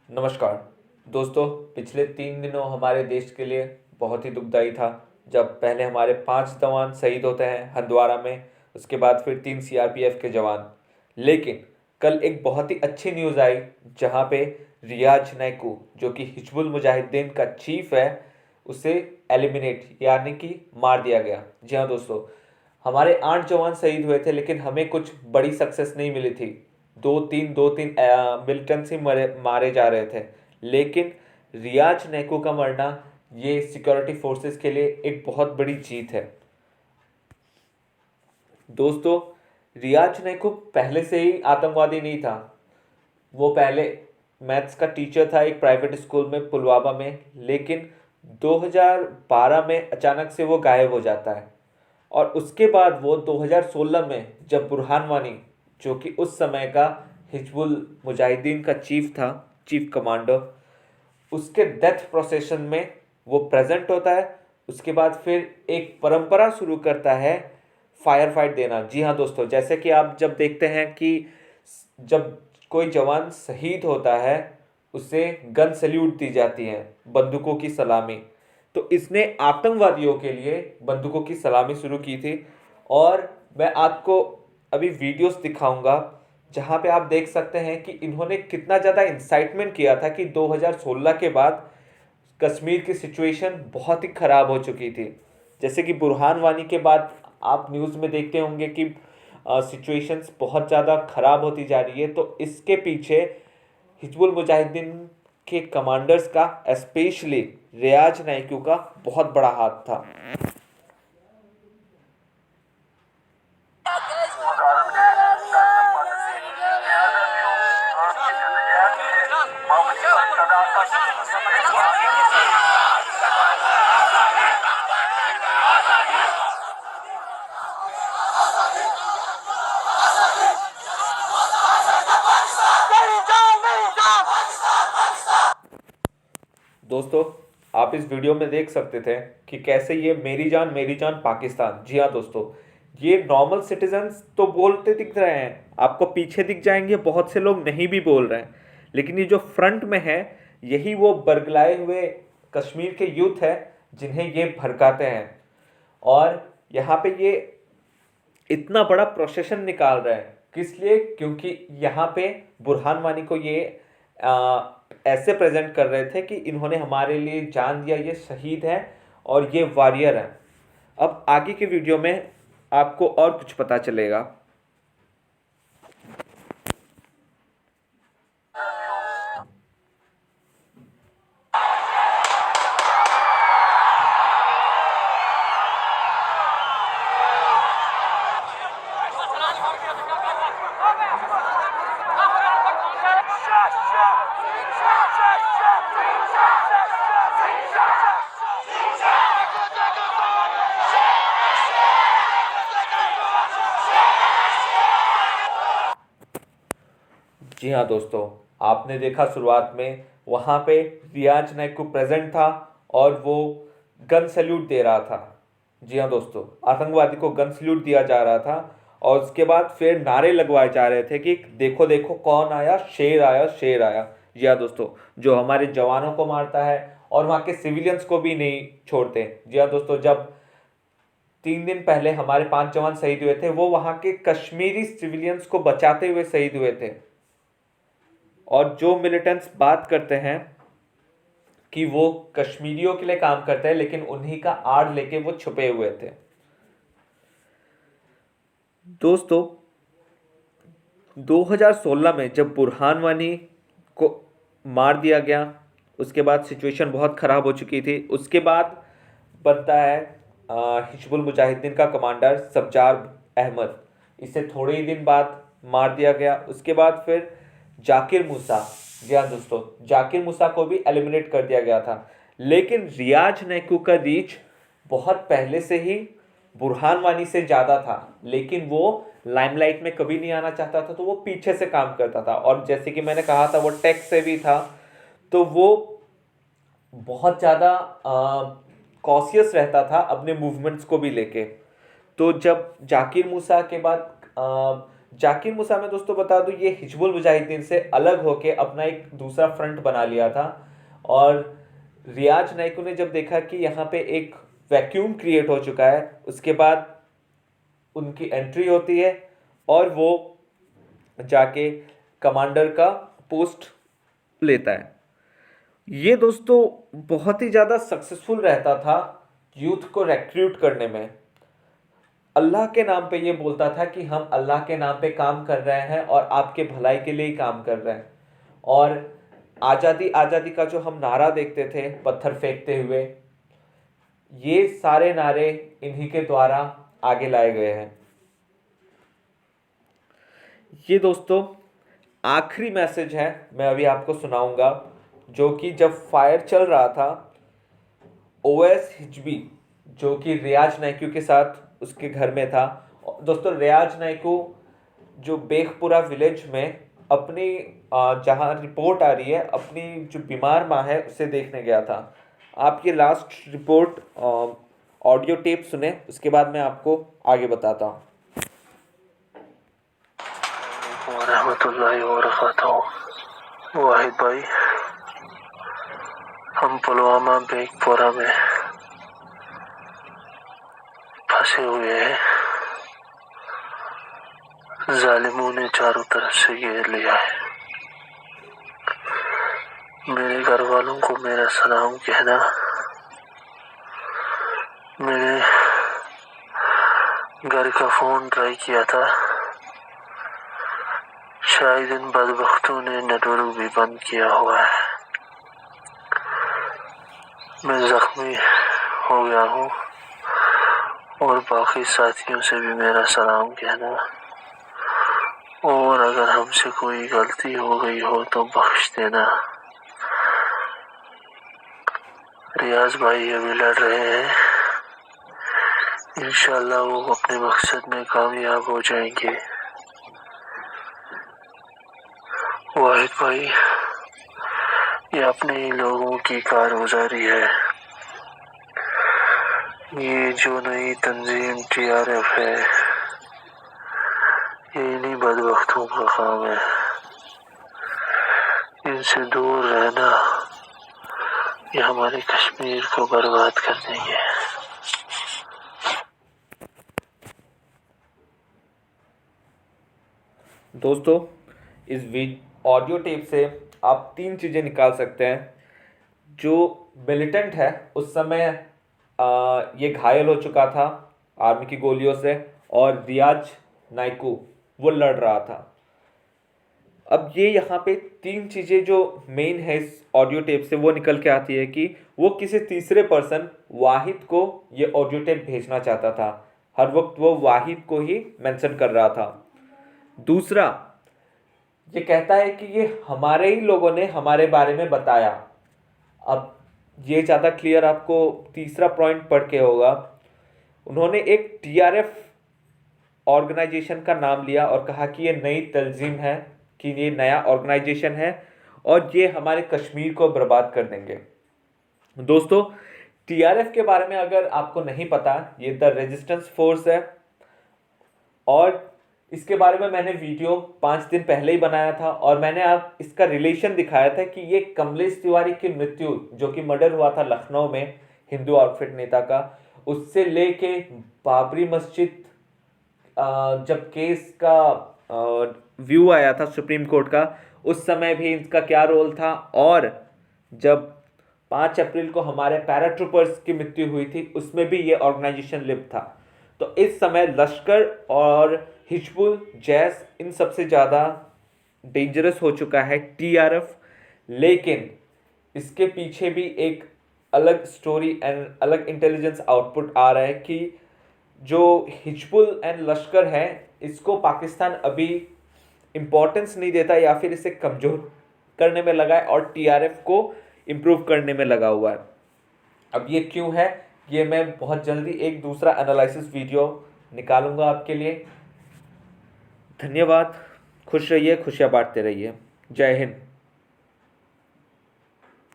नमस्कार दोस्तों। पिछले 3 दिनों हमारे देश के लिए बहुत ही दुखदाई था जब पहले हमारे 5 जवान शहीद होते हैं हंदवाड़ा में। उसके बाद फिर 3 सीआरपीएफ के जवान। लेकिन कल एक बहुत ही अच्छी न्यूज़ आई जहां पे रियाज नैकू जो कि हिजबुल मुजाहिदीन का चीफ है उसे एलिमिनेट यानी कि मार दिया गया। जी हाँ दोस्तों, हमारे 8 जवान शहीद हुए थे लेकिन हमें कुछ बड़ी सक्सेस नहीं मिली थी। दो तीन मिलिटेंट्स ही मारे जा रहे थे। लेकिन रियाज नैकू का मरना ये सिक्योरिटी फोर्सेस के लिए एक बहुत बड़ी जीत है। दोस्तों, रियाज नैकू पहले से ही आतंकवादी नहीं था। वो पहले मैथ्स का टीचर था एक प्राइवेट स्कूल में पुलवामा में, लेकिन 2012 में अचानक से वो गायब हो जाता है। और उसके बाद वो 2016 में जब बुरहान वानी जो कि उस समय का हिजबुल मुजाहिदीन का चीफ था, चीफ कमांडर, उसके डेथ प्रोसेशन में वो प्रेजेंट होता है। उसके बाद फिर एक परंपरा शुरू करता है फायर फाइट देना। जी हाँ दोस्तों, जैसे कि आप जब देखते हैं कि जब कोई जवान शहीद होता है उसे गन सैल्यूट दी जाती है, बंदूकों की सलामी। तो इसने आतंकवादियों के लिए बंदूकों की सलामी शुरू की थी। और मैं आपको अभी वीडियोस दिखाऊंगा जहां पे आप देख सकते हैं कि इन्होंने कितना ज़्यादा इंसाइटमेंट किया था कि 2016 के बाद कश्मीर की सिचुएशन बहुत ही ख़राब हो चुकी थी। जैसे कि बुरहान वानी के बाद आप न्यूज़ में देखते होंगे कि सिचुएशंस बहुत ज़्यादा ख़राब होती जा रही है। तो इसके पीछे हिजबुल मुजाहिदीन के कमांडर्स का, स्पेशली रियाज नाइकू का बहुत बड़ा हाथ था। दोस्तों, आप इस वीडियो में देख सकते थे कि कैसे ये मेरी जान पाकिस्तान। जी हाँ दोस्तों, ये नॉर्मल सिटीजन्स तो बोलते दिख रहे हैं, आपको पीछे दिख जाएंगे बहुत से लोग नहीं भी बोल रहे हैं, लेकिन ये जो फ्रंट में है यही वो बरगलाए हुए कश्मीर के यूथ है जिन्हें ये भड़काते हैं। और यहाँ पे ये इतना बड़ा प्रोसेशन निकाल रहे हैं किस लिए? क्योंकि यहाँ पे बुरहान वानी को ये ऐसे प्रेजेंट कर रहे थे कि इन्होंने हमारे लिए जान दिया, ये शहीद है और ये वॉरियर है। अब आगे के वीडियो में आपको और कुछ पता चलेगा। जी हाँ दोस्तों, आपने देखा शुरुआत में वहाँ पे रियाज नाइकू प्रेजेंट था और वो गन सैल्यूट दे रहा था। जी हाँ दोस्तों, आतंकवादी को गन सैल्यूट दिया जा रहा था। और उसके बाद फिर नारे लगवाए जा रहे थे कि देखो देखो कौन आया, शेर आया, शेर आया। जी हाँ दोस्तों, जो हमारे जवानों को मारता है और वहाँ के सिविलियंस को भी नहीं छोड़ते। जी हाँ दोस्तों, जब 3 दिन पहले हमारे 5 जवान शहीद हुए थे वो वहाँ के कश्मीरी सिविलियंस को बचाते हुए शहीद हुए थे। और जो मिलिटेंट्स बात करते हैं कि वो कश्मीरियों के लिए काम करते हैं, लेकिन उन्हीं का आड़ लेके वो छुपे हुए थे। दोस्तों, 2016 में जब बुरहान वानी को मार दिया गया उसके बाद सिचुएशन बहुत ख़राब हो चुकी थी। उसके बाद बनता है हिजबुल मुजाहिदीन का कमांडर सब्जार अहमद। इसे थोड़े ही दिन बाद मार दिया गया। उसके बाद फिर जाकिर मूसा, जी हाँ दोस्तों, जाकिर मूसा को भी एलिमिनेट कर दिया गया था। लेकिन रियाज नैकू का रीच बहुत पहले से ही बुरहान वानी से ज़्यादा था, लेकिन वो लाइमलाइट में कभी नहीं आना चाहता था, तो वो पीछे से काम करता था। और जैसे कि मैंने कहा था वो टेक से भी था, तो वो बहुत ज़्यादा कॉशियस रहता था अपने मूवमेंट्स को भी लेके। तो जब जाकिर मूसा के बाद जाकिर मूसा में दोस्तों बता दूं, ये हिजबुल मुजाहिदीन से अलग होके अपना एक दूसरा फ्रंट बना लिया था। और रियाज नाइकू ने जब देखा कि यहाँ पे एक वैक्यूम क्रिएट हो चुका है, उसके बाद उनकी एंट्री होती है और वो जाके कमांडर का पोस्ट लेता है। ये दोस्तों बहुत ही ज़्यादा सक्सेसफुल रहता था यूथ को रिक्रूट करने में। अल्लाह के नाम पे ये बोलता था कि हम अल्लाह के नाम पे काम कर रहे हैं और आपके भलाई के लिए ही काम कर रहे हैं। और आज़ादी आज़ादी का जो हम नारा देखते थे पत्थर फेंकते हुए, ये सारे नारे इन्हीं के द्वारा आगे लाए गए हैं। ये दोस्तों आखिरी मैसेज है, मैं अभी आपको सुनाऊंगा, जो कि जब फायर चल रहा था, ओवैस हिजबी जो कि रियाज नाइकू के साथ उसके घर में था। दोस्तों रियाज नाइकू जो बेखपुरा विलेज में अपनी जहाँ रिपोर्ट आ रही है, अपनी जो बीमार माँ है उसे देखने गया था। आप ये लास्ट रिपोर्ट ऑडियो टेप सुने, उसके बाद मैं आपको आगे बताता हूँ। रहमतुल्लाहि व बरकातहू। वाहिद भाई, हम पुलवामा बेगपुरा में फंसे हुए हैं। जालिमों ने चारों तरफ से घेर लिया है। मेरे घर वालों को मेरा सलाम कहना। मैंने घर का फोन ट्राई किया था, शायद इन बदबख्तों ने नेटवर्क भी बंद किया हुआ है। मैं जख्मी हो गया हूँ और बाकी साथियों से भी मेरा सलाम कहना। और अगर हमसे कोई गलती हो गई हो तो बख्श देना। रियाज भाई अभी लड़ रहे हैं, इंशाल्लाह वो अपने मकसद में कामयाब हो जाएंगे। वाहिद भाई, ये अपने ही लोगों की कारगुजारी है। ये जो नई तंजीम TRF है, ये इन्हीं बदबख्तों का काम है। इनसे दूर रहना, ये हमारे कश्मीर को बर्बाद कर देंगे। दोस्तों इस ऑडियो टेप से आप 3 चीज़ें निकाल सकते हैं। जो मिलिटेंट है उस समय ये घायल हो चुका था आर्मी की गोलियों से, और रियाज नाइकू वो लड़ रहा था। अब ये यहाँ पे 3 चीज़ें जो मेन है इस ऑडियो टेप से वो निकल के आती है कि वो किसी तीसरे पर्सन वाहिद को ये ऑडियो टेप भेजना चाहता था। हर वक्त वो वाहिद को ही मेंशन कर रहा था। दूसरा, ये कहता है कि ये हमारे ही लोगों ने हमारे बारे में बताया। अब ये ज़्यादा क्लियर आपको तीसरा पॉइंट पढ़ के होगा। उन्होंने एक TRF ऑर्गेनाइजेशन का नाम लिया और कहा कि ये नई तंजीम है, कि ये नया ऑर्गेनाइजेशन है और ये हमारे कश्मीर को बर्बाद कर देंगे। दोस्तों TRF के बारे में अगर आपको नहीं पता, ये द रेजिस्टेंस फोर्स है, और इसके बारे में मैंने वीडियो 5 दिन पहले ही बनाया था और मैंने आप इसका रिलेशन दिखाया था कि ये कमलेश तिवारी की मृत्यु, जो कि मर्डर हुआ था लखनऊ में हिंदू आउटफिट नेता का, उससे लेके बाबरी मस्जिद जब केस का व्यू आया था सुप्रीम कोर्ट का, उस समय भी इनका क्या रोल था, और जब 5 अप्रैल को हमारे पैराट्रूपर्स की मृत्यु हुई थी उसमें भी ये ऑर्गेनाइजेशन लिप्त था। तो इस समय लश्कर और हिजबुल जैश इन सबसे ज़्यादा डेंजरस हो चुका है TRF। लेकिन इसके पीछे भी एक अलग स्टोरी एंड अलग इंटेलिजेंस आउटपुट आ रहा है कि जो हिजबुल एंड लश्कर है, इसको पाकिस्तान अभी इम्पोर्टेंस नहीं देता या फिर इसे कमज़ोर करने में लगा है और TRF को इम्प्रूव करने में लगा हुआ है। अब ये क्यों है, ये मैं बहुत जल्दी एक दूसरा एनालिसिस वीडियो निकालूंगा आपके लिए। धन्यवाद, खुश रहिए, खुशियाँ बांटते रहिए। जय हिंद।